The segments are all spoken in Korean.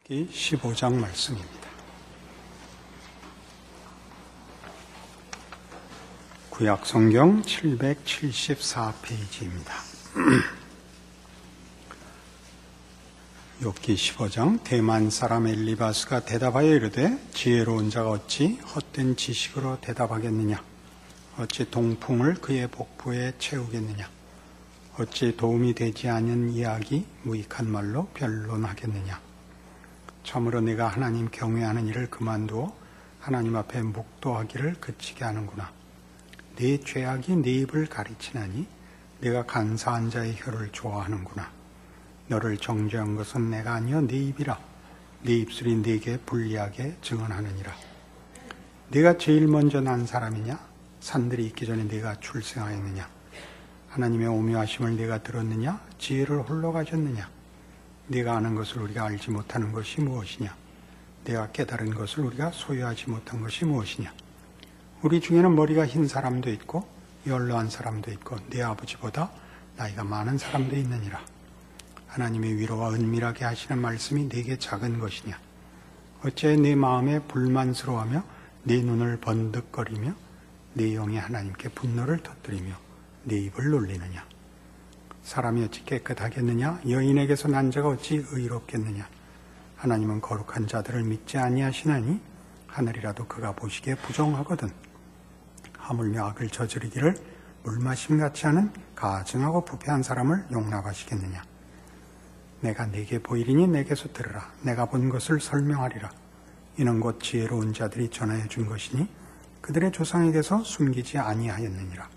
욥기 15장 말씀입니다. 구약성경 774페이지입니다. 욥기 15장. 대만 사람 엘리바스가 대답하여 이르되 지혜로운 자가 어찌 헛된 지식으로 대답하겠느냐? 어찌 동풍을 그의 복부에 채우겠느냐? 어찌 도움이 되지 않은 이야기 무익한 말로 변론하겠느냐? 참으로 내가 하나님 경외하는 일을 그만두어 하나님 앞에 묵도하기를 그치게 하는구나. 네 죄악이 네 입을 가리치나니 내가 간사한 자의 혀를 좋아하는구나. 너를 정죄한 것은 내가 아니여 네 입이라. 네 입술이 네게 불리하게 증언하느니라. 네가 제일 먼저 난 사람이냐? 산들이 있기 전에 네가 출생하였느냐? 하나님의 오묘하심을 네가 들었느냐? 지혜를 홀로 가졌느냐? 네가 아는 것을 우리가 알지 못하는 것이 무엇이냐? 네가 깨달은 것을 우리가 소유하지 못한 것이 무엇이냐? 우리 중에는 머리가 흰 사람도 있고 연로한 사람도 있고 네 아버지보다 나이가 많은 사람도 있느니라. 하나님의 위로와 은밀하게 하시는 말씀이 네게 작은 것이냐? 어째 네 마음에 불만스러워하며 네 눈을 번득거리며 네 영이 하나님께 분노를 터뜨리며 네 입을 놀리느냐? 사람이 어찌 깨끗하겠느냐? 여인에게서 난 자가 어찌 의롭겠느냐? 하나님은 거룩한 자들을 믿지 아니하시나니 하늘이라도 그가 보시기에 부정하거든. 하물며 악을 저지르기를 물마심같이 하는 가증하고 부패한 사람을 용납하시겠느냐? 내가 네게 보이리니 내게서 들으라. 내가 본 것을 설명하리라. 이는 곧 지혜로운 자들이 전하여 준 것이니 그들의 조상에게서 숨기지 아니하였느니라.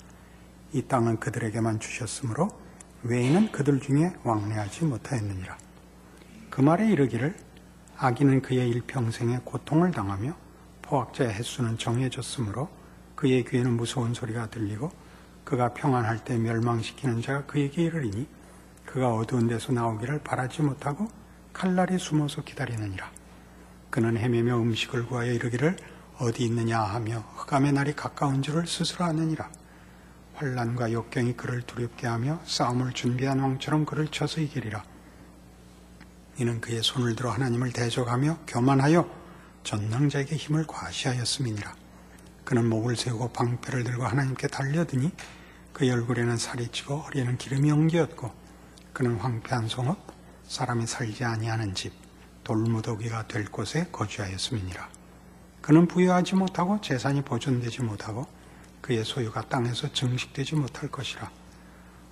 이 땅은 그들에게만 주셨으므로 외인은 그들 중에 왕래하지 못하였느니라. 그 말에 이르기를 악인은 그의 일평생에 고통을 당하며 포악자의 횟수는 정해졌으므로 그의 귀에는 무서운 소리가 들리고 그가 평안할 때 멸망시키는 자가 그에게 이르리니 그가 어두운 데서 나오기를 바라지 못하고 칼날이 숨어서 기다리느니라. 그는 헤매며 음식을 구하여 이르기를 어디 있느냐 하며 흑암의 날이 가까운 줄을 스스로 아느니라. 환난과 역경이 그를 두렵게 하며 싸움을 준비한 왕처럼 그를 쳐서 이기리라. 이는 그의 손을 들어 하나님을 대적하며 교만하여 전능자에게 힘을 과시하였음이니라. 그는 목을 세우고 방패를 들고 하나님께 달려드니 그의 얼굴에는 살이 찌고 허리에는 기름이 엉기었고 그는 황폐한 성읍, 사람이 살지 아니하는 집, 돌무더기가 될 곳에 거주하였음이니라. 그는 부유하지 못하고 재산이 보존되지 못하고 그의 소유가 땅에서 증식되지 못할 것이라.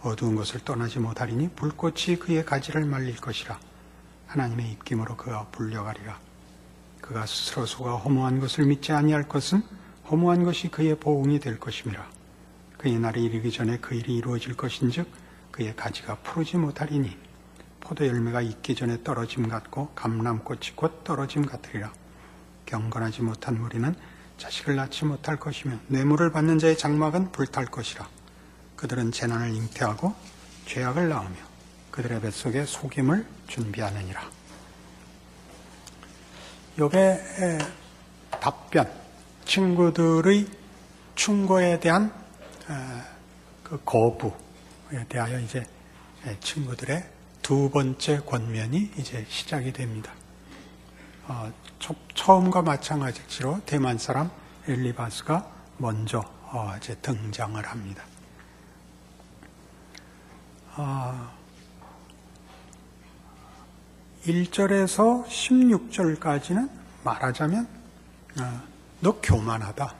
어두운 것을 떠나지 못하리니 불꽃이 그의 가지를 말릴 것이라. 하나님의 입김으로 그가 불려가리라. 그가 스스로 속아 허무한 것을 믿지 아니할 것은 허무한 것이 그의 보응이 될 것임이라. 그의 날이 이르기 전에 그 일이 이루어질 것인즉 그의 가지가 푸르지 못하리니 포도 열매가 익기 전에 떨어짐 같고 감람꽃이 곧 떨어짐 같으리라. 경건하지 못한 무리는 자식을 낳지 못할 것이며 뇌물을 받는 자의 장막은 불탈 것이라. 그들은 재난을 잉태하고 죄악을 낳으며 그들의 뱃속에 속임을 준비하느니라. 욥의 답변, 친구들의 충고에 대한 그 거부에 대하여 이제 친구들의 두 번째 권면이 이제 시작이 됩니다. 처음과 마찬가지로 대만 사람 엘리바스가 먼저 이제 등장을 합니다. 1절에서 16절까지는 말하자면 너 교만하다.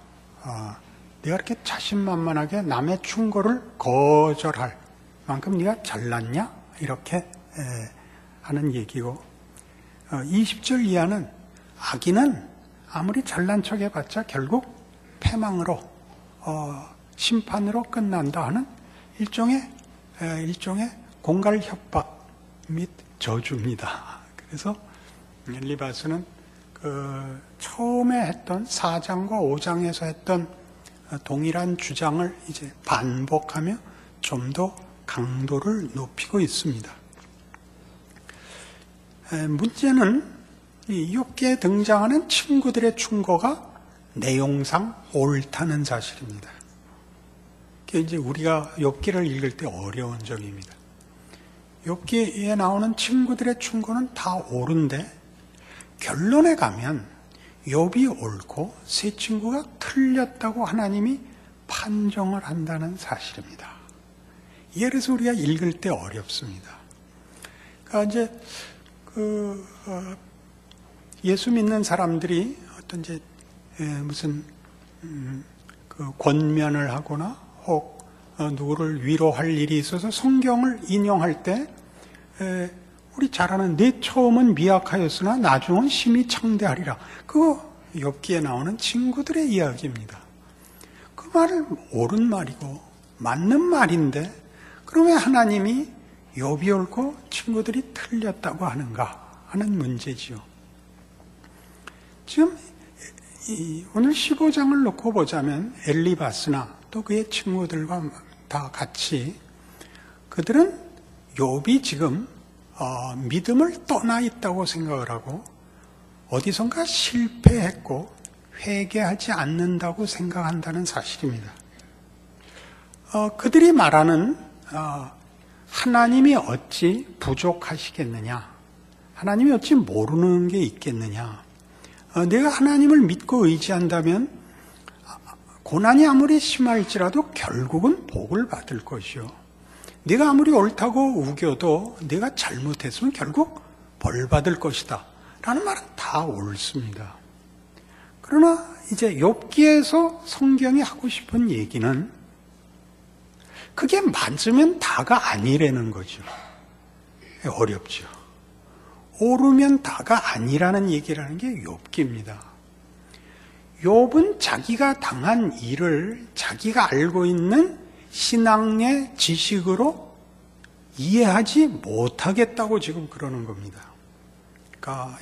네가 이렇게 자신만만하게 남의 충고를 거절할 만큼 네가 잘났냐? 이렇게 하는 얘기고 20절 이하는 악인은 아무리 잘난 척 해봤자 결국 패망으로 심판으로 끝난다 하는 일종의 공갈 협박 및 저주입니다. 그래서 엘리바스는 그 처음에 했던 4장과 5장에서 했던 동일한 주장을 이제 반복하며 좀 더 강도를 높이고 있습니다. 문제는 이 욥기에 등장하는 친구들의 충고가 내용상 옳다는 사실입니다. 그게 이제 우리가 욥기를 읽을 때 어려운 점입니다. 욥기에 나오는 친구들의 충고는 다 옳은데 결론에 가면 욥이 옳고 세 친구가 틀렸다고 하나님이 판정을 한다는 사실입니다. 그래서 우리가 읽을 때 어렵습니다. 그러니까 이제 예수 믿는 사람들이 어떤 이제 무슨 권면을 하거나 혹 누구를 위로할 일이 있어서 성경을 인용할 때 우리 잘 아는 내 처음은 미약하였으나 나중은 심히 창대하리라. 그거 욥기에 나오는 친구들의 이야기입니다. 그 말은 옳은 말이고 맞는 말인데 그럼 왜 하나님이 욥이 옳고 친구들이 틀렸다고 하는가 하는 문제지요. 지금 오늘 15장을 놓고 보자면 엘리바스나 또 그의 친구들과 다 같이 그들은 욥이 지금 믿음을 떠나 있다고 생각을 하고 어디선가 실패했고 회개하지 않는다고 생각한다는 사실입니다. 그들이 말하는 하나님이 어찌 부족하시겠느냐, 하나님이 어찌 모르는 게 있겠느냐, 내가 하나님을 믿고 의지한다면 고난이 아무리 심할지라도 결국은 복을 받을 것이요, 내가 아무리 옳다고 우겨도 내가 잘못했으면 결국 벌 받을 것이다 라는 말은 다 옳습니다. 그러나 이제 욥기에서 성경이 하고 싶은 얘기는 그게 맞으면 다가 아니라는 거죠. 어렵죠. 옳으면 다가 아니라는 얘기라는 게 욥기입니다. 욥은 자기가 당한 일을 자기가 알고 있는 신앙의 지식으로 이해하지 못하겠다고 지금 그러는 겁니다. 그러니까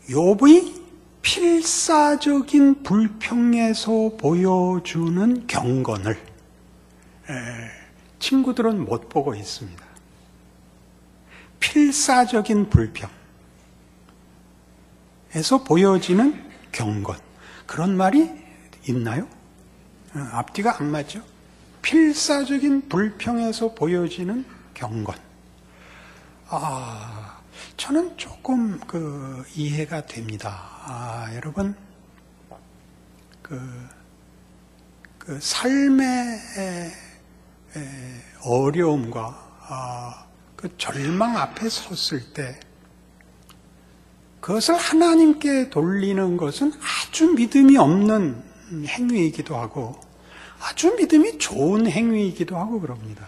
욥의 필사적인 불평에서 보여주는 경건을 친구들은 못 보고 있습니다. 필사적인 불평에서 보여지는 경건, 그런 말이 있나요? 앞뒤가 안 맞죠? 필사적인 불평에서 보여지는 경건. 저는 조금 이해가 됩니다. 여러분, 삶의 어려움과 그 절망 앞에 섰을 때 그것을 하나님께 돌리는 것은 아주 믿음이 없는 행위이기도 하고 아주 믿음이 좋은 행위이기도 하고 그럽니다.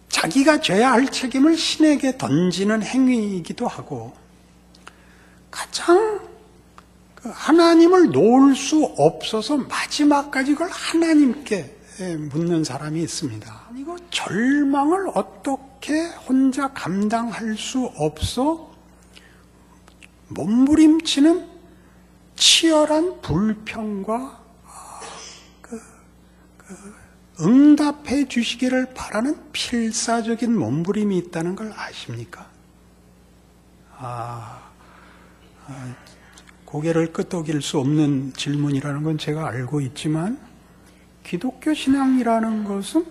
자기가 져야 할 책임을 신에게 던지는 행위이기도 하고 가장 하나님을 놓을 수 없어서 마지막까지 그걸 하나님께 묻는 사람이 있습니다. 이거 절망을 어떻게 혼자 감당할 수 없어 몸부림치는 치열한 불평과 응답해 주시기를 바라는 필사적인 몸부림이 있다는 걸 아십니까? 고개를 끄덕일 수 없는 질문이라는 건 제가 알고 있지만 기독교 신앙이라는 것은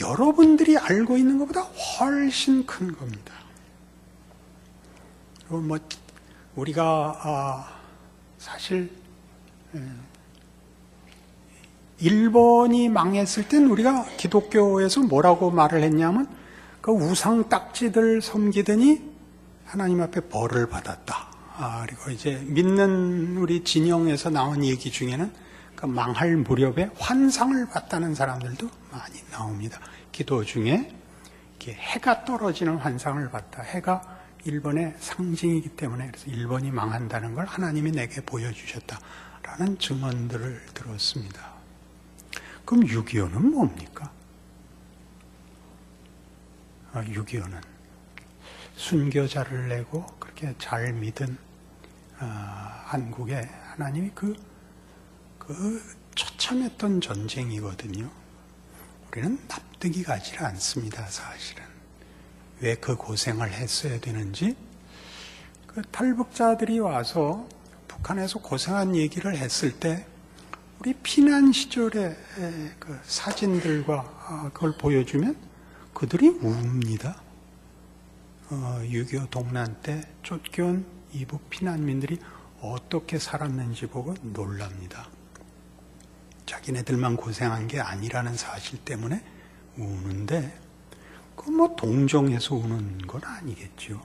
여러분들이 알고 있는 것보다 훨씬 큰 겁니다. 우리가 사실 일본이 망했을 땐 우리가 기독교에서 뭐라고 말을 했냐면 그 우상 딱지들 섬기더니 하나님 앞에 벌을 받았다. 그리고 이제 믿는 우리 진영에서 나온 얘기 중에는 그 망할 무렵에 환상을 봤다는 사람들도 많이 나옵니다. 기도 중에 이렇게 해가 떨어지는 환상을 봤다. 해가 일본의 상징이기 때문에 그래서 일본이 망한다는 걸 하나님이 내게 보여주셨다라는 증언들을 들었습니다. 그럼 6.25는 뭡니까? 6.25는 순교자를 내고 그렇게 잘 믿은 한국에 하나님이 그 처참했던 전쟁이거든요. 우리는 납득이 가지 않습니다, 사실은. 왜 그 고생을 했어야 되는지. 그 탈북자들이 와서 북한에서 고생한 얘기를 했을 때 우리 피난 시절의 그 사진들과 그걸 보여주면 그들이 웁니다. 6.25 동란 때 쫓겨온 이북 피난민들이 어떻게 살았는지 보고 놀랍니다. 자기네들만 고생한 게 아니라는 사실 때문에 우는데 동정해서 우는 건 아니겠죠.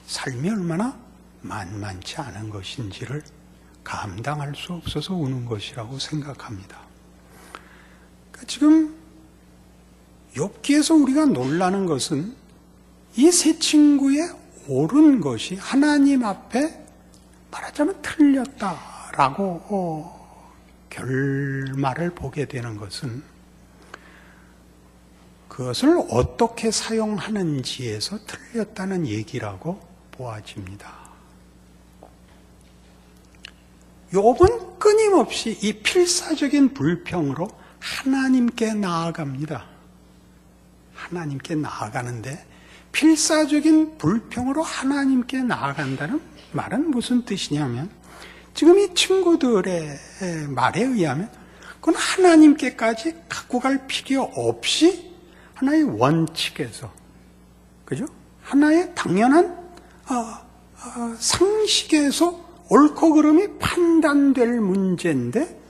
삶이 얼마나 만만치 않은 것인지를 감당할 수 없어서 우는 것이라고 생각합니다. 그러니까 지금 욥기에서 우리가 놀라는 것은 이 세 친구의 옳은 것이 하나님 앞에 말하자면 틀렸다라고 결말을 보게 되는 것은 그것을 어떻게 사용하는지에서 틀렸다는 얘기라고 보아집니다. 욥은 끊임없이 이 필사적인 불평으로 하나님께 나아갑니다. 하나님께 나아가는데 필사적인 불평으로 하나님께 나아간다는 말은 무슨 뜻이냐면 지금 이 친구들의 말에 의하면 그건 하나님께까지 갖고 갈 필요 없이 하나의 원칙에서, 그죠? 하나의 당연한 상식에서 옳고 그름이 판단될 문제인데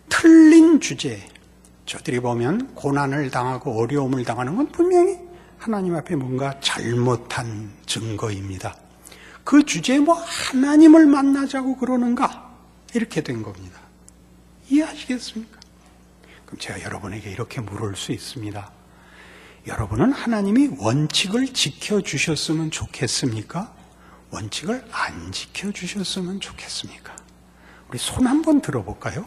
틀린 주제, 저들이 보면 고난을 당하고 어려움을 당하는 건 분명히 하나님 앞에 뭔가 잘못한 증거입니다. 그 주제에 하나님을 만나자고 그러는가? 이렇게 된 겁니다. 이해하시겠습니까? 그럼 제가 여러분에게 이렇게 물을 수 있습니다. 여러분은 하나님이 원칙을 지켜주셨으면 좋겠습니까? 원칙을 안 지켜주셨으면 좋겠습니까? 우리 손 한번 들어볼까요?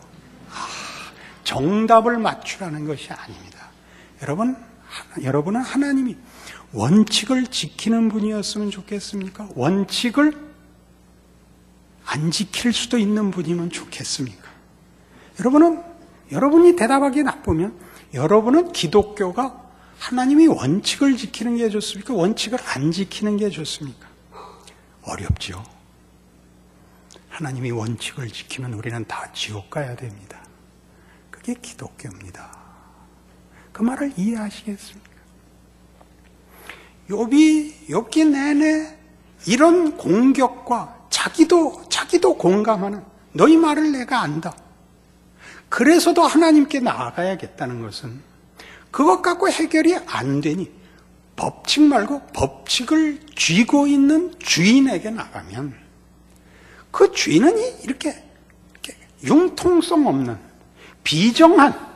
정답을 맞추라는 것이 아닙니다. 여러분은 하나님이 원칙을 지키는 분이었으면 좋겠습니까? 원칙을 안 지킬 수도 있는 분이면 좋겠습니까? 여러분이 대답하기 나쁘면 여러분은 기독교가 하나님이 원칙을 지키는 게 좋습니까? 원칙을 안 지키는 게 좋습니까? 어렵죠. 하나님이 원칙을 지키면 우리는 다 지옥 가야 됩니다. 그게 기독교입니다. 그 말을 이해하시겠습니까? 욥기 내내 이런 공격과 자기도 공감하는 너희 말을 내가 안다. 그래서도 하나님께 나아가야겠다는 것은 그것 갖고 해결이 안 되니 법칙 말고 법칙을 쥐고 있는 주인에게 나가면 그 주인은 이렇게 융통성 없는 비정한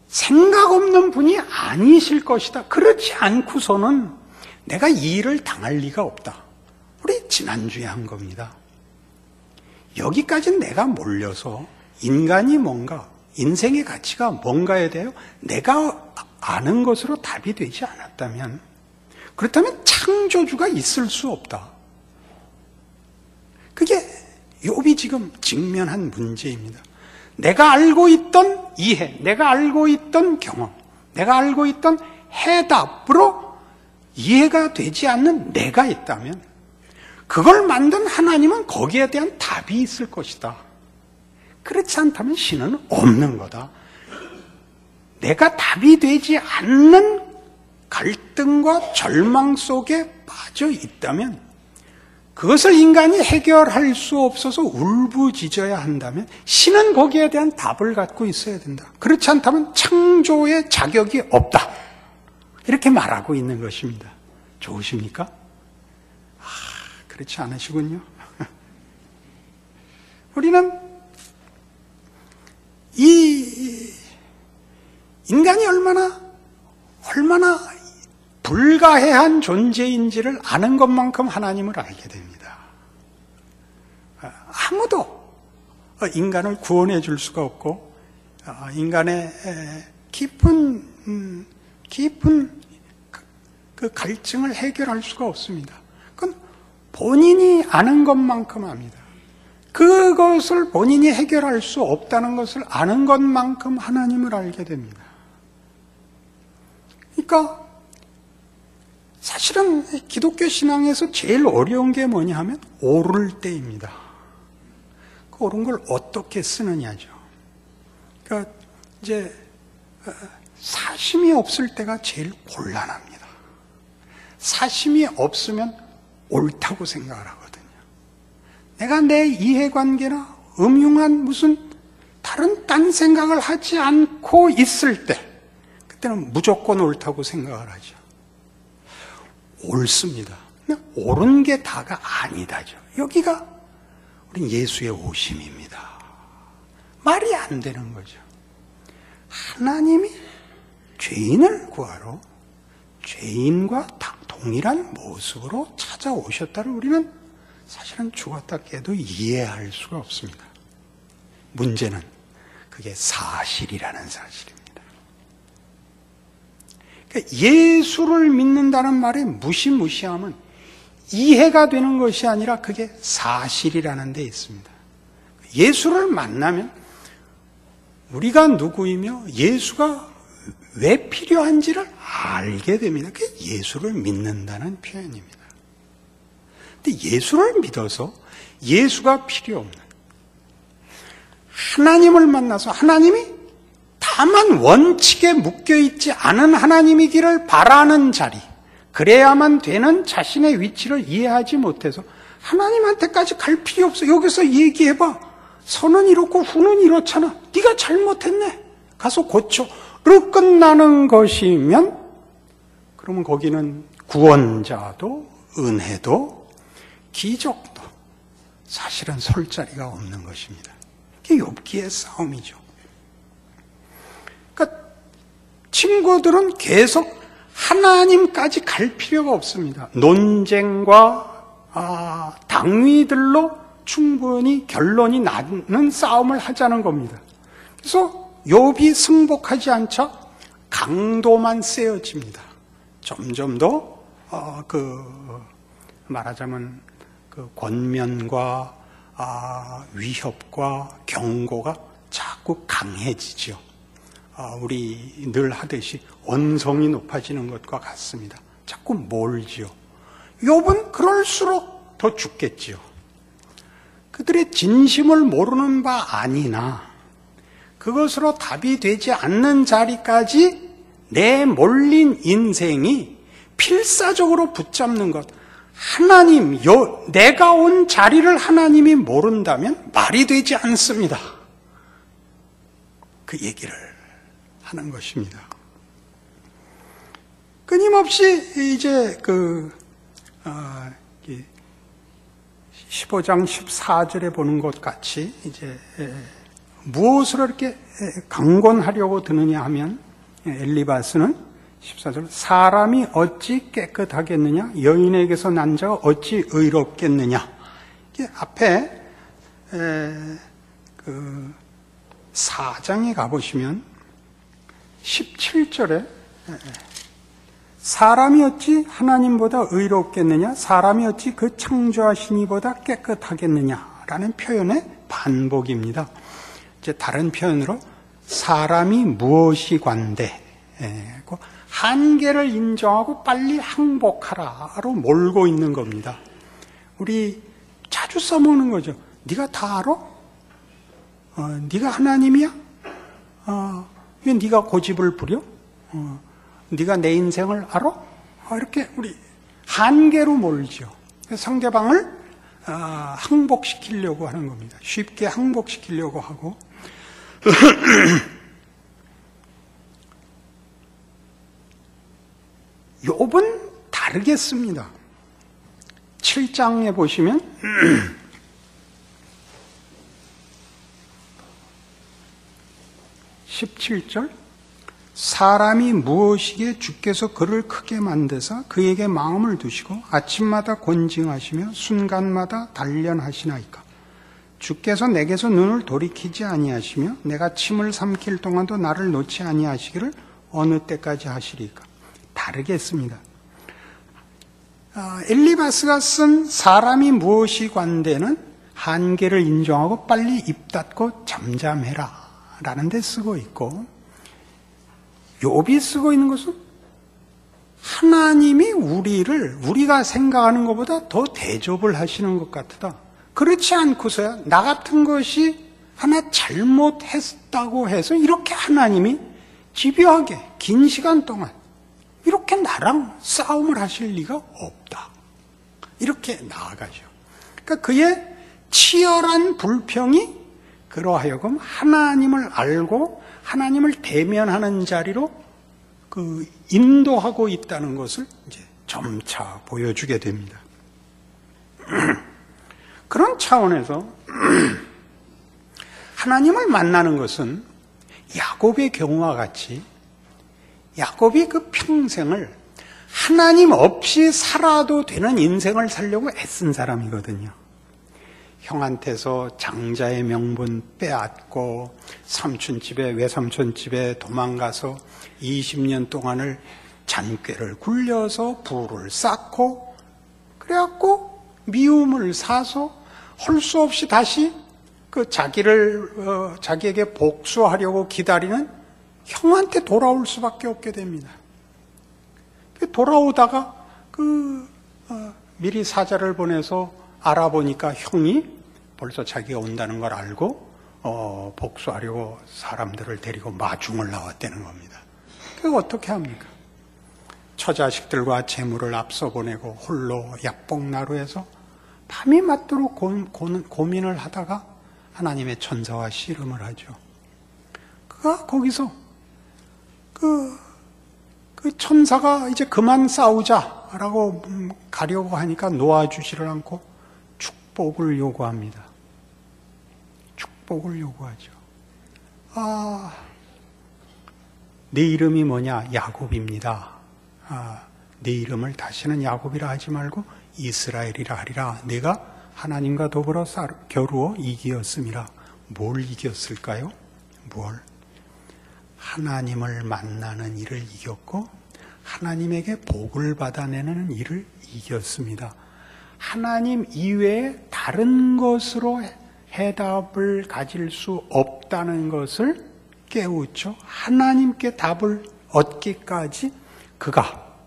생각 없는 분이 아니실 것이다. 그렇지 않고서는 내가 이 일을 당할 리가 없다. 우리 지난주에 한 겁니다. 여기까지 내가 몰려서 인간이 뭔가, 인생의 가치가 뭔가에 대하여 내가 아는 것으로 답이 되지 않았다면, 그렇다면 창조주가 있을 수 없다. 그게 욥이 지금 직면한 문제입니다. 내가 알고 있던 이해, 내가 알고 있던 경험, 내가 알고 있던 해답으로 이해가 되지 않는 내가 있다면 그걸 만든 하나님은 거기에 대한 답이 있을 것이다. 그렇지 않다면 신은 없는 거다. 내가 답이 되지 않는 갈등과 절망 속에 빠져 있다면, 그것을 인간이 해결할 수 없어서 울부짖어야 한다면 신은 거기에 대한 답을 갖고 있어야 된다. 그렇지 않다면 창조의 자격이 없다. 이렇게 말하고 있는 것입니다. 좋으십니까? 그렇지 않으시군요. 우리는 이 인간이 얼마나 불가해한 존재인지를 아는 것만큼 하나님을 알게 됩니다. 아무도 인간을 구원해 줄 수가 없고 인간의 깊은 그 갈증을 해결할 수가 없습니다. 그건 본인이 아는 것만큼 압니다. 그것을 본인이 해결할 수 없다는 것을 아는 것만큼 하나님을 알게 됩니다. 그러니까 사실은 기독교 신앙에서 제일 어려운 게 뭐냐 하면 옳을 때입니다. 그 옳은 걸 어떻게 쓰느냐죠. 그러니까 이제 사심이 없을 때가 제일 곤란합니다. 사심이 없으면 옳다고 생각을 하거든요. 내가 내 이해관계나 음흉한 무슨 다른 딴 생각을 하지 않고 있을 때 그때는 무조건 옳다고 생각을 하죠. 옳습니다. 옳은 게 다가 아니다죠. 여기가 우린 예수의 오심입니다. 말이 안 되는 거죠. 하나님이 죄인을 구하러 죄인과 동일한 모습으로 찾아오셨다를 우리는 사실은 죽었다 깨도 이해할 수가 없습니다. 문제는 그게 사실이라는 사실입니다. 그러니까 예수를 믿는다는 말의 무시무시함은 이해가 되는 것이 아니라 그게 사실이라는 데 있습니다. 예수를 만나면 우리가 누구이며 예수가 왜 필요한지를 알게 됩니다. 그게 예수를 믿는다는 표현입니다. 근데 예수를 믿어서 예수가 필요 없는 하나님을 만나서 하나님이 다만 원칙에 묶여있지 않은 하나님이기를 바라는 자리, 그래야만 되는 자신의 위치를 이해하지 못해서 하나님한테까지 갈 필요 없어. 여기서 얘기해봐. 선은 이렇고 후는 이렇잖아. 네가 잘못했네. 가서 고쳐.로 끝나는 것이면 그러면 거기는 구원자도 은혜도 기적도 사실은 설 자리가 없는 것입니다. 이게 욥기의 싸움이죠. 그러니까 친구들은 계속 하나님까지 갈 필요가 없습니다. 논쟁과 당위들로 충분히 결론이 나는 싸움을 하자는 겁니다. 그래서 욥이 승복하지 않자 강도만 세어집니다. 점점 더 말하자면 그 권면과 위협과 경고가 자꾸 강해지죠. 우리 늘 하듯이 언성이 높아지는 것과 같습니다. 자꾸 몰지요. 욥은 그럴수록 더 죽겠지요. 그들의 진심을 모르는 바 아니나 그것으로 답이 되지 않는 자리까지 내몰린 인생이 필사적으로 붙잡는 것. 하나님, 내가 온 자리를 하나님이 모른다면 말이 되지 않습니다. 그 얘기를 하는 것입니다. 끊임없이 이제 15장 14절에 보는 것 같이 이제 무엇을 이렇게 강권하려고 드느냐 하면 엘리바스는 14절 사람이 어찌 깨끗하겠느냐 여인에게서 난 자가 어찌 의롭겠느냐. 이게 앞에 4장에 가보시면 17절에 사람이 어찌 하나님보다 의롭겠느냐 사람이 어찌 그 창조하신 이보다 깨끗하겠느냐라는 표현의 반복입니다. 이제 다른 표현으로 사람이 무엇이 관대 한계를 인정하고 빨리 항복하라로 몰고 있는 겁니다. 우리 자주 써먹는 거죠. 네가 다 알아? 네가 하나님이야? 왜 네가 고집을 부려? 네가 내 인생을 알아? 이렇게 우리 한계로 몰죠. 상대방을 항복시키려고 하는 겁니다. 쉽게 항복시키려고 하고 욥은 다르겠습니다. 7장에 보시면 17절 사람이 무엇이기에 주께서 그를 크게 만드사 그에게 마음을 두시고 아침마다 권징하시며 순간마다 단련하시나이까. 주께서 내게서 눈을 돌이키지 아니하시며 내가 침을 삼킬 동안도 나를 놓지 아니하시기를 어느 때까지 하시리까. 다르겠습니다. 엘리바스가 쓴 사람이 무엇이 관대는 한계를 인정하고 빨리 입 닫고 잠잠해라 라는 데 쓰고 있고, 욥이 쓰고 있는 것은 하나님이 우리가 생각하는 것보다 더 대접을 하시는 것 같다. 그렇지 않고서야 나 같은 것이 하나 잘못했다고 해서 이렇게 하나님이 집요하게 긴 시간 동안 이렇게 그렇게 나랑 싸움을 하실 리가 없다. 이렇게 나아가죠. 그러니까 그의 치열한 불평이 그로 하여금 하나님을 알고 하나님을 대면하는 자리로 그 인도하고 있다는 것을 이제 점차 보여주게 됩니다. 그런 차원에서 하나님을 만나는 것은 야곱의 경우와 같이 야곱이 그 평생을 하나님 없이 살아도 되는 인생을 살려고 애쓴 사람이거든요. 형한테서 장자의 명분 빼앗고 삼촌집에 외삼촌집에 도망가서 20년 동안을 잔꾀를 굴려서 부를 쌓고 그래갖고 미움을 사서 할 수 없이 다시 그 자기에게 복수하려고 기다리는 형한테 돌아올 수밖에 없게 됩니다. 돌아오다가 미리 사자를 보내서 알아보니까 형이 벌써 자기가 온다는 걸 알고 복수하려고 사람들을 데리고 마중을 나왔다는 겁니다. 그게 어떻게 합니까? 처자식들과 재물을 앞서 보내고 홀로 약복나루에서 밤이 맞도록 고민을 하다가 하나님의 천사와 씨름을 하죠. 그가 거기서 그 천사가 이제 그만 싸우자라고 가려고 하니까 놓아주지를 않고 축복을 요구합니다. 축복을 요구하죠. 내 이름이 뭐냐? 야곱입니다. 내 이름을 다시는 야곱이라 하지 말고 이스라엘이라 하리라. 내가 하나님과 더불어 겨루어 이기었음이라. 뭘 이겼을까요? 뭘? 하나님을 만나는 일을 이겼고 하나님에게 복을 받아내는 일을 이겼습니다. 하나님 이외에 다른 것으로 해답을 가질 수 없다는 것을 깨우쳐 하나님께 답을 얻기까지 그가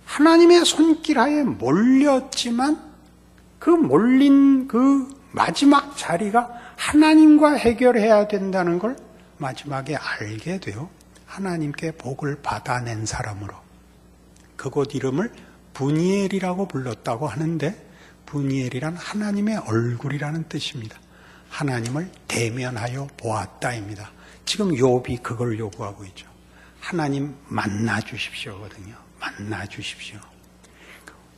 하나님의 손길하에 몰렸지만 그 몰린 그 마지막 자리가 하나님과 해결해야 된다는 걸 마지막에 알게 되어 하나님께 복을 받아낸 사람으로 그곳 이름을 브니엘이라고 불렀다고 하는데 브니엘이란 하나님의 얼굴이라는 뜻입니다. 하나님을 대면하여 보았다입니다. 지금 욥이 그걸 요구하고 있죠. 하나님 만나 주십시오거든요. 만나 주십시오.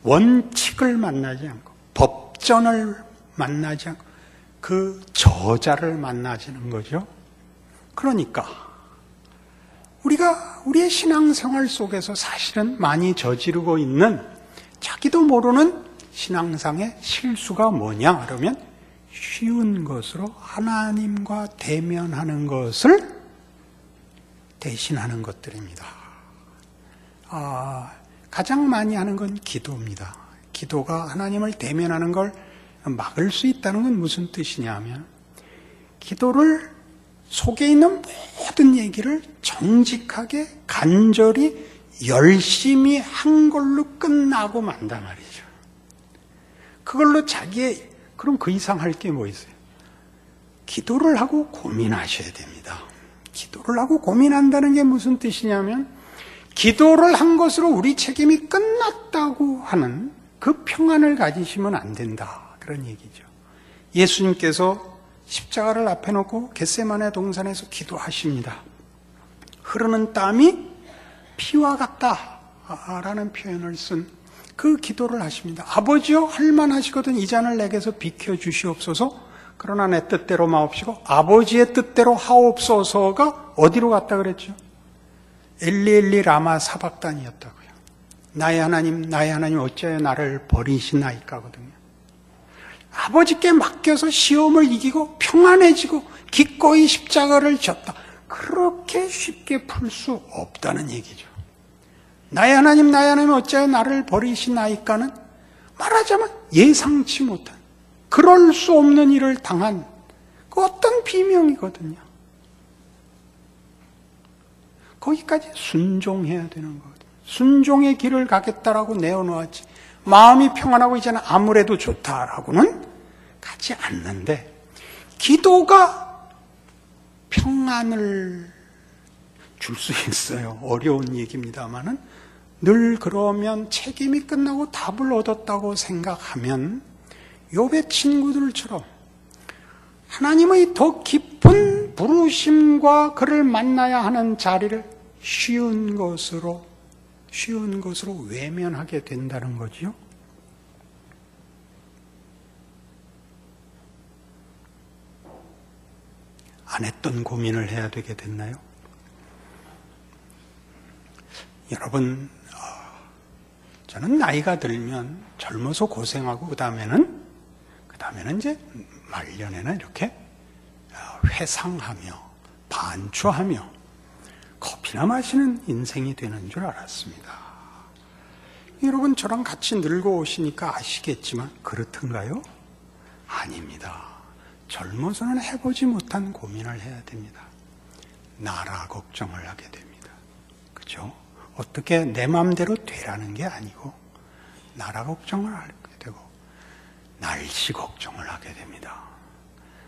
원칙을 만나지 않고 법전을 만나지 않고 그 저자를 만나지는 거죠. 그러니까 우리가 우리의 신앙생활 속에서 사실은 많이 저지르고 있는 자기도 모르는 신앙상의 실수가 뭐냐 그러면 쉬운 것으로 하나님과 대면하는 것을 대신하는 것들입니다. 가장 많이 하는 건 기도입니다. 기도가 하나님을 대면하는 걸 막을 수 있다는 건 무슨 뜻이냐 하면 기도를 속에 있는 모든 얘기를 정직하게 간절히 열심히 한 걸로 끝나고 만다 말이죠. 그걸로 그럼 그 이상 할 게 뭐 있어요? 기도를 하고 고민하셔야 됩니다. 기도를 하고 고민한다는 게 무슨 뜻이냐면 기도를 한 것으로 우리 책임이 끝났다고 하는 그 평안을 가지시면 안 된다. 그런 얘기죠. 예수님께서 십자가를 앞에 놓고 겟세마네 동산에서 기도하십니다. 흐르는 땀이 피와 같다라는 표현을 쓴 그 기도를 하십니다. 아버지여 할만하시거든 이 잔을 내게서 비켜주시옵소서. 그러나 내 뜻대로 마옵시고 아버지의 뜻대로 하옵소서가 어디로 갔다 그랬죠? 엘리 엘리 라마 사박단이었다고요. 나의 하나님 어찌하여 나를 버리시나이까거든요. 아버지께 맡겨서 시험을 이기고 평안해지고 기꺼이 십자가를 졌다. 그렇게 쉽게 풀 수 없다는 얘기죠. 나의 하나님 어찌하여 나를 버리시나이까는 말하자면 예상치 못한 그럴 수 없는 일을 당한 그 어떤 비명이거든요. 거기까지 순종해야 되는 거거든요. 순종의 길을 가겠다라고 내어놓았지 마음이 평안하고 이제는 아무래도 좋다라고는 가지 않는데 기도가 평안을 줄 수 있어요. 어려운 얘기입니다만은 늘 그러면 책임이 끝나고 답을 얻었다고 생각하면 욥의 친구들처럼 하나님의 더 깊은 부르심과 그를 만나야 하는 자리를 쉬운 것으로 외면하게 된다는 거지요. 안 했던 고민을 해야 되게 됐나요? 여러분, 저는 나이가 들면 젊어서 고생하고 그 다음에는 이제 말년에는 이렇게 회상하며 반추하며 커피나 마시는 인생이 되는 줄 알았습니다. 여러분, 저랑 같이 늙어 오시니까 아시겠지만 그렇던가요? 아닙니다. 젊어서는 해보지 못한 고민을 해야 됩니다. 나라 걱정을 하게 됩니다. 그죠? 어떻게 내 마음대로 되라는 게 아니고 나라 걱정을 하게 되고 날씨 걱정을 하게 됩니다.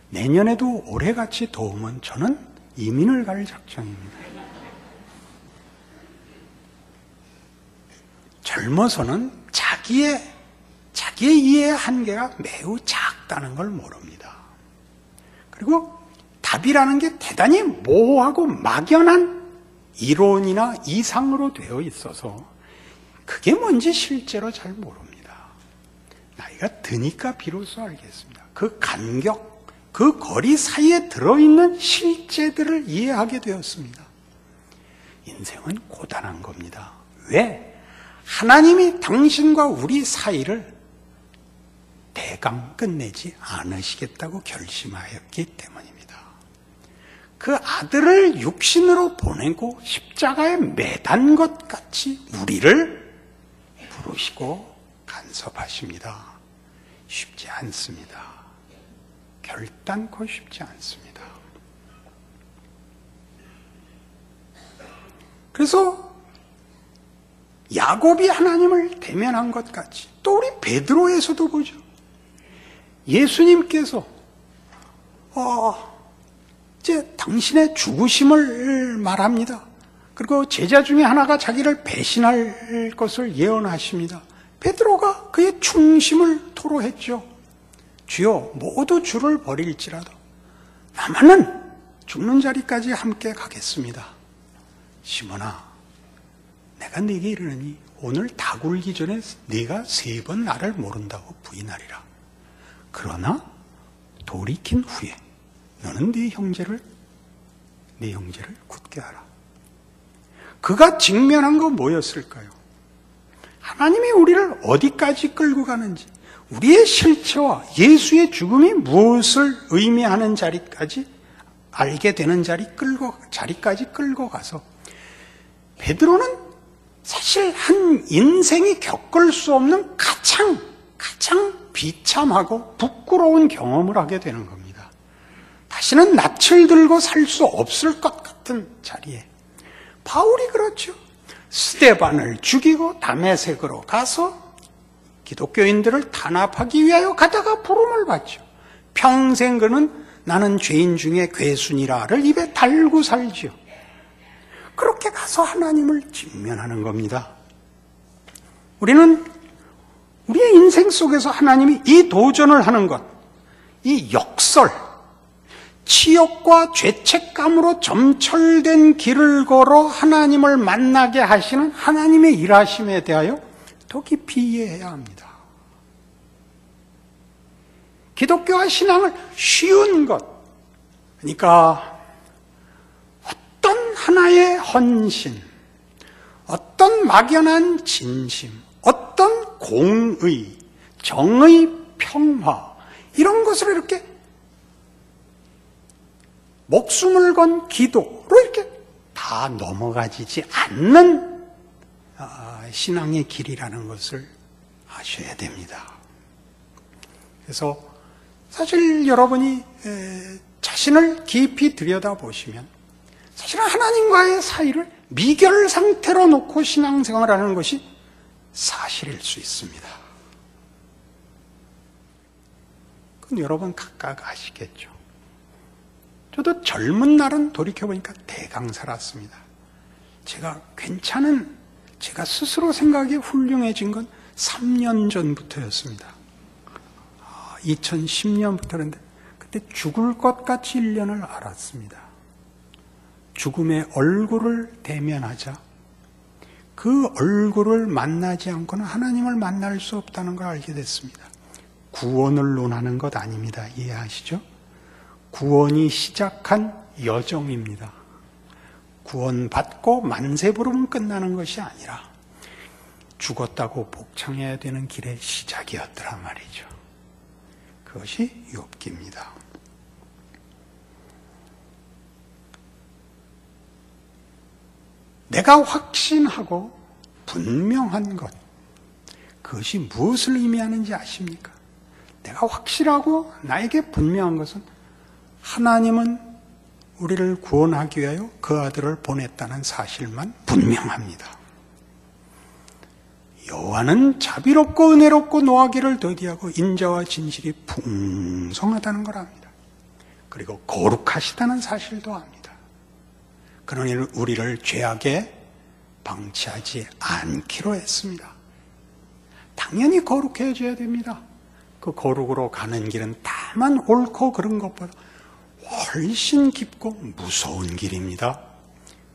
내년에도 올해같이 더우면 저는 이민을 갈 작정입니다. 젊어서는 자기의 이해의 한계가 매우 작다는 걸 모릅니다. 그리고 답이라는 게 대단히 모호하고 막연한 이론이나 이상으로 되어 있어서 그게 뭔지 실제로 잘 모릅니다. 나이가 드니까 비로소 알겠습니다. 그 간격, 그 거리 사이에 들어있는 실제들을 이해하게 되었습니다. 인생은 고단한 겁니다. 왜? 하나님이 당신과 우리 사이를 대강 끝내지 않으시겠다고 결심하였기 때문입니다. 그 아들을 육신으로 보내고 십자가에 매단 것 같이 우리를 부르시고 간섭하십니다. 쉽지 않습니다. 결단코 쉽지 않습니다. 그래서 야곱이 하나님을 대면한 것 같이 또 우리 베드로에서도 보죠. 예수님께서 이제 당신의 죽으심을 말합니다. 그리고 제자 중에 하나가 자기를 배신할 것을 예언하십니다. 베드로가 그의 충심을 토로했죠. 주여, 모두 주를 버릴지라도 나만은 죽는 자리까지 함께 가겠습니다. 시몬아, 내가 네게 이르노니 오늘 다 굴기 전에 네가 3번 나를 모른다고 부인하리라. 그러나 돌이킨 후에 너는 네 형제를 굳게 하라. 그가 직면한 건 뭐였을까요? 하나님이 우리를 어디까지 끌고 가는지, 우리의 실체와 예수의 죽음이 무엇을 의미하는 자리까지 알게 되는 자리까지 끌고 가서 베드로는 사실 한 인생이 겪을 수 없는 가장 비참하고 부끄러운 경험을 하게 되는 겁니다. 다시는 낯을 들고 살 수 없을 것 같은 자리에 바울이 그렇죠. 스데반을 죽이고 다메섹으로 가서 기독교인들을 탄압하기 위하여 가다가 부름을 받죠. 평생 그는 나는 죄인 중에 괴순이라를 입에 달고 살지요. 그렇게 가서 하나님을 직면하는 겁니다. 우리는 우리의 인생 속에서 하나님이 이 도전을 하는 것, 이 역설, 치욕과 죄책감으로 점철된 길을 걸어 하나님을 만나게 하시는 하나님의 일하심에 대하여 더 깊이 이해해야 합니다. 기독교와 신앙을 쉬운 것, 그러니까 어떤 하나의 헌신, 어떤 막연한 진심, 어떤 공의, 정의, 평화 이런 것을 이렇게 목숨을 건 기도로 이렇게 다 넘어가지지 않는 신앙의 길이라는 것을 아셔야 됩니다. 그래서 사실 여러분이 자신을 깊이 들여다보시면 사실은 하나님과의 사이를 미결 상태로 놓고 신앙생활하는 것이 사실일 수 있습니다. 그건 여러분 각각 아시겠죠. 저도 젊은 날은 돌이켜보니까 대강 살았습니다. 제가 괜찮은 제가 스스로 생각이 훌륭해진 건 3년 전부터였습니다. 2010년부터인데 그때 죽을 것 같이 1년을 알았습니다. 죽음의 얼굴을 대면하자 그 얼굴을 만나지 않고는 하나님을 만날 수 없다는 걸 알게 됐습니다. 구원을 논하는 것 아닙니다. 이해하시죠? 구원이 시작한 여정입니다. 구원받고 만세 부르면 끝나는 것이 아니라 죽었다고 복창해야 되는 길의 시작이었더란 말이죠. 그것이 욥기입니다. 내가 확신하고 분명한 것, 그것이 무엇을 의미하는지 아십니까? 내가 확실하고 나에게 분명한 것은 하나님은 우리를 구원하기 위하여 그 아들을 보냈다는 사실만 분명합니다. 여호와는 자비롭고 은혜롭고 노하기를 더디하고 인자와 진실이 풍성하다는 걸 압니다. 그리고 거룩하시다는 사실도 압니다. 그러니 우리를 죄악에 방치하지 않기로 했습니다. 당연히 거룩해져야 됩니다. 그 거룩으로 가는 길은 다만 옳고 그른 것보다 훨씬 깊고 무서운 길입니다.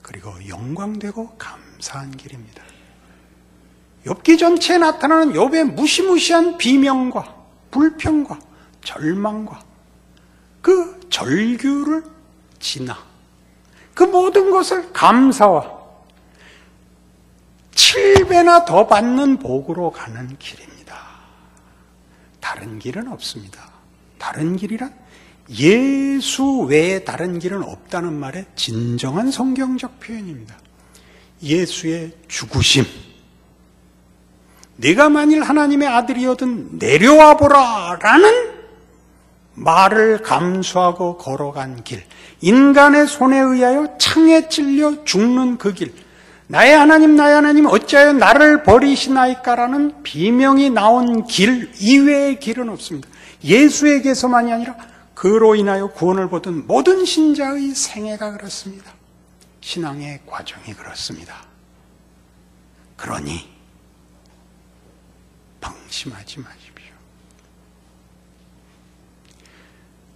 그리고 영광되고 감사한 길입니다. 욥기 전체에 나타나는 욥의 무시무시한 비명과 불평과 절망과 그 절규를 지나 그 모든 것을 감사와 7배나 더 받는 복으로 가는 길입니다. 다른 길은 없습니다. 다른 길이란 예수 외에 다른 길은 없다는 말의 진정한 성경적 표현입니다. 예수의 죽으심, 네가 만일 하나님의 아들이거든 내려와 보라 라는 말을 감수하고 걸어간 길, 인간의 손에 의하여 창에 찔려 죽는 그 길, 나의 하나님 어찌하여 나를 버리시나이까 라는 비명이 나온 길 이외의 길은 없습니다. 예수에게서만이 아니라 그로 인하여 구원을 보던 모든 신자의 생애가 그렇습니다. 신앙의 과정이 그렇습니다. 그러니 방심하지 마십시오.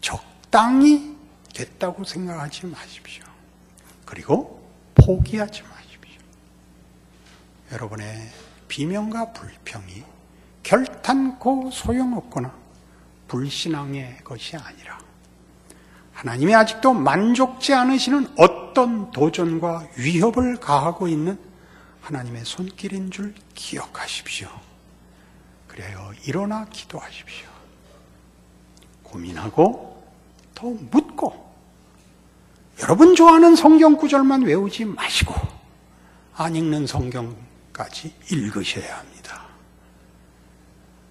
적당히 됐다고 생각하지 마십시오. 그리고 포기하지 마십시오. 여러분의 비명과 불평이 결탄코 소용없거나 불신앙의 것이 아니라 하나님이 아직도 만족지 않으시는 어떤 도전과 위협을 가하고 있는 하나님의 손길인 줄 기억하십시오. 그래요, 일어나 기도하십시오. 고민하고 더 묻고 여러분 좋아하는 성경 구절만 외우지 마시고 안 읽는 성경까지 읽으셔야 합니다.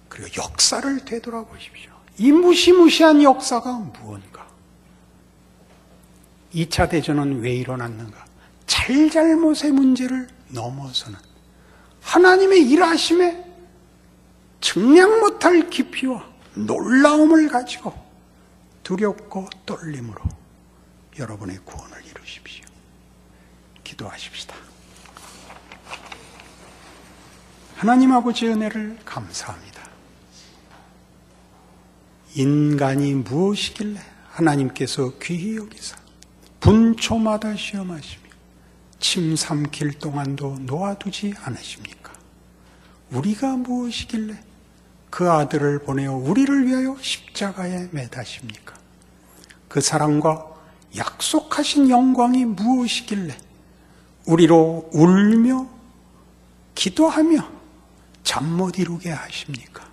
그리고 역사를 되돌아보십시오. 이 무시무시한 역사가 무언가? 2차 대전은 왜 일어났는가? 잘잘못의 문제를 넘어서는 하나님의 일하심에 측량 못할 깊이와 놀라움을 가지고 두렵고 떨림으로 여러분의 구원을 이루십시오. 기도하십시다. 하나님 아버지의 은혜를 감사합니다. 인간이 무엇이길래 하나님께서 귀히 여기사 분초마다 시험하시며 침 삼킬 동안도 놓아두지 않으십니까? 우리가 무엇이길래 그 아들을 보내어 우리를 위하여 십자가에 매다십니까? 그 사랑과 약속하신 영광이 무엇이길래 우리로 울며 기도하며 잠 못 이루게 하십니까?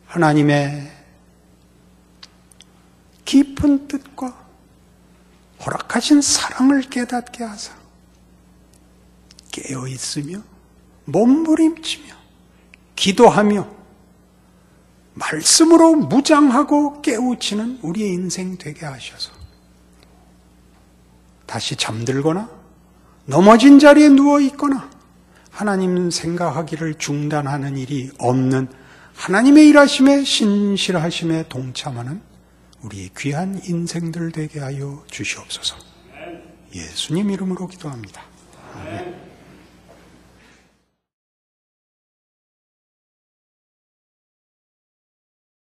하나님의 깊은 뜻과 허락하신 사랑을 깨닫게 하사 깨어있으며 몸부림치며 기도하며 말씀으로 무장하고 깨우치는 우리의 인생 되게 하셔서 다시 잠들거나 넘어진 자리에 누워있거나 하나님 생각하기를 중단하는 일이 없는 하나님의 일하심에 신실하심에 동참하는 우리의 귀한 인생들 되게 하여 주시옵소서. 예수님 이름으로 기도합니다. 아멘.